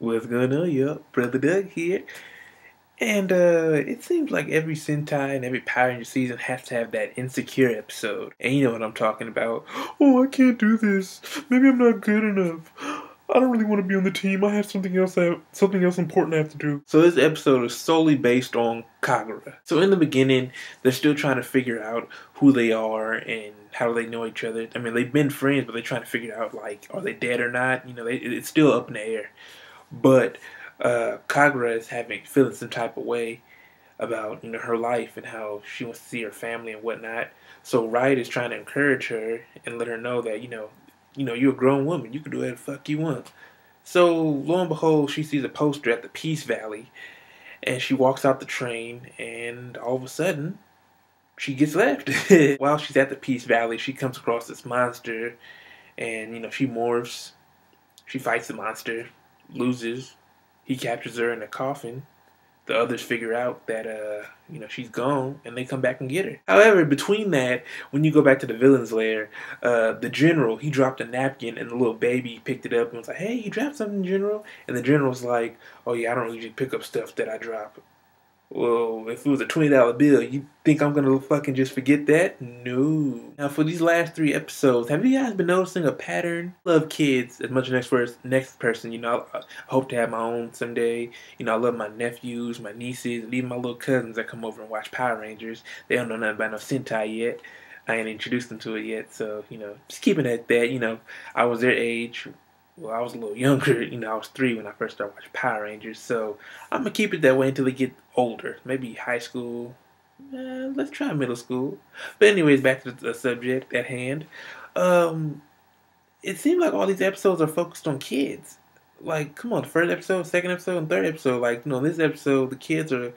What's going on, y'all? Brother Doug here. And it seems like every Sentai and every Power Ranger season has to have that insecure episode. And you know what I'm talking about. Oh, I can't do this. Maybe I'm not good enough. I don't really want to be on the team. I have something else important I have to do. So this episode is solely based on Kagura. So in the beginning, they're still trying to figure out who they are and how they know each other. I mean, they've been friends, but they're trying to figure out, like, are they dead or not? You know, it's still up in the air. But Kagura is feeling some type of way about her life and how she wants to see her family and whatnot. So Wright is trying to encourage her and let her know that you're a grown woman. You can do whatever the fuck you want. So lo and behold, she sees a poster at the Peace Valley, and she walks out the train, and all of a sudden, she gets left. While she's at the Peace Valley, she comes across this monster, and she morphs. She fights the monster, loses. He captures her in a coffin. The others figure out that she's gone, and they come back and get her. However, between that, when you go back to the villain's lair, the general, he dropped a napkin, and the little baby picked it up and was like, "Hey, you dropped something, General?" And the general's like, "Oh yeah, I don't usually pick up stuff that I drop." Well, if it was a $20 bill, you think I'm gonna fucking just forget that? No. Now, for these last 3 episodes, have you guys been noticing a pattern? Love kids as much as next person. I hope to have my own someday. I love my nephews, my nieces, and even my little cousins that come over and watch Power Rangers. They don't know nothing about no Sentai yet. I ain't introduced them to it yet, so just keeping it at that. I was their age. Well, I was a little younger. I was 3 when I first started watching Power Rangers. So I'm going to keep it that way until they get older. Maybe high school. Let's try middle school. But anyways, back to the subject at hand. It seems like all these episodes are focused on kids. Like, come on, the first episode, second episode, and third episode. Like, this episode, the kids are,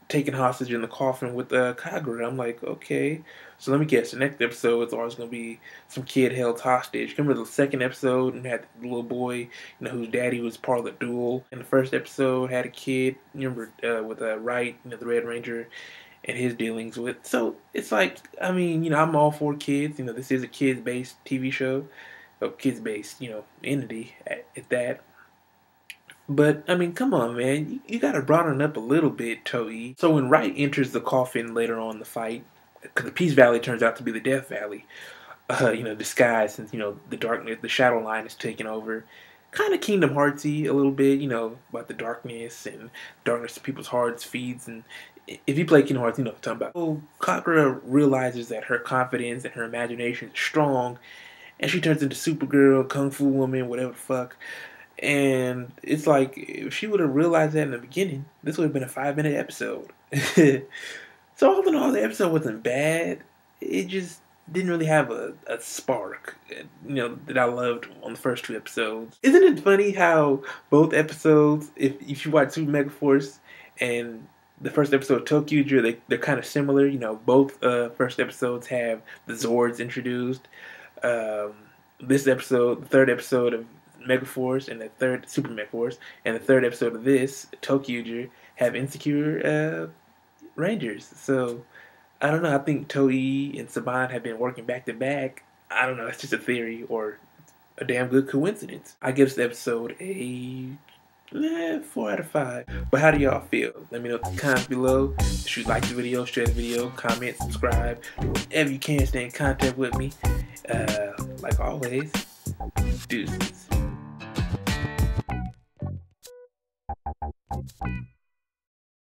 taken hostage in the coffin with Kagura. I'm like, okay. So let me guess, the next episode is always going to be some kid held hostage. Remember the second episode and had the little boy, whose daddy was part of the duel. And the first episode had a kid, remember, with Wright, the Red Ranger, and his dealings with. So it's like, I mean, I'm all for kids. This is a kids-based TV show, a kids-based, entity at that. But, I mean, come on, man. You gotta broaden it up a little bit, Toei. So when Wright enters the coffin later on in the fight, because the Peace Valley turns out to be the Death Valley, disguised since, the darkness, the shadow line is taking over. Kind of Kingdom Heartsy a little bit, about the darkness and darkness of people's hearts feeds. And if you play Kingdom Hearts, you know what I'm talking about. So Kagura realizes that her confidence and her imagination is strong, and she turns into Supergirl, Kung Fu Woman, whatever the fuck. And it's like, if she would have realized that in the beginning, this would have been a 5-minute episode. So all in all, the episode wasn't bad. It just didn't really have a spark, that I loved on the first 2 episodes. Isn't it funny how both episodes, if you watch Super Mega Force and the first episode of ToQger, they're kind of similar. Both first episodes have the Zords introduced. This episode, the third episode of Megaforce and the third Super Megaforce, and the third episode of this ToQger have insecure Rangers. So I don't know. I think Toei and Saban have been working back to back. I don't know. It's just a theory or a damn good coincidence. I give this episode a 4 out of 5. But how do y'all feel? Let me know in the comments below. If you like the video, share the video, comment, subscribe, do whatever you can. Stay in contact with me. Like always, deuces.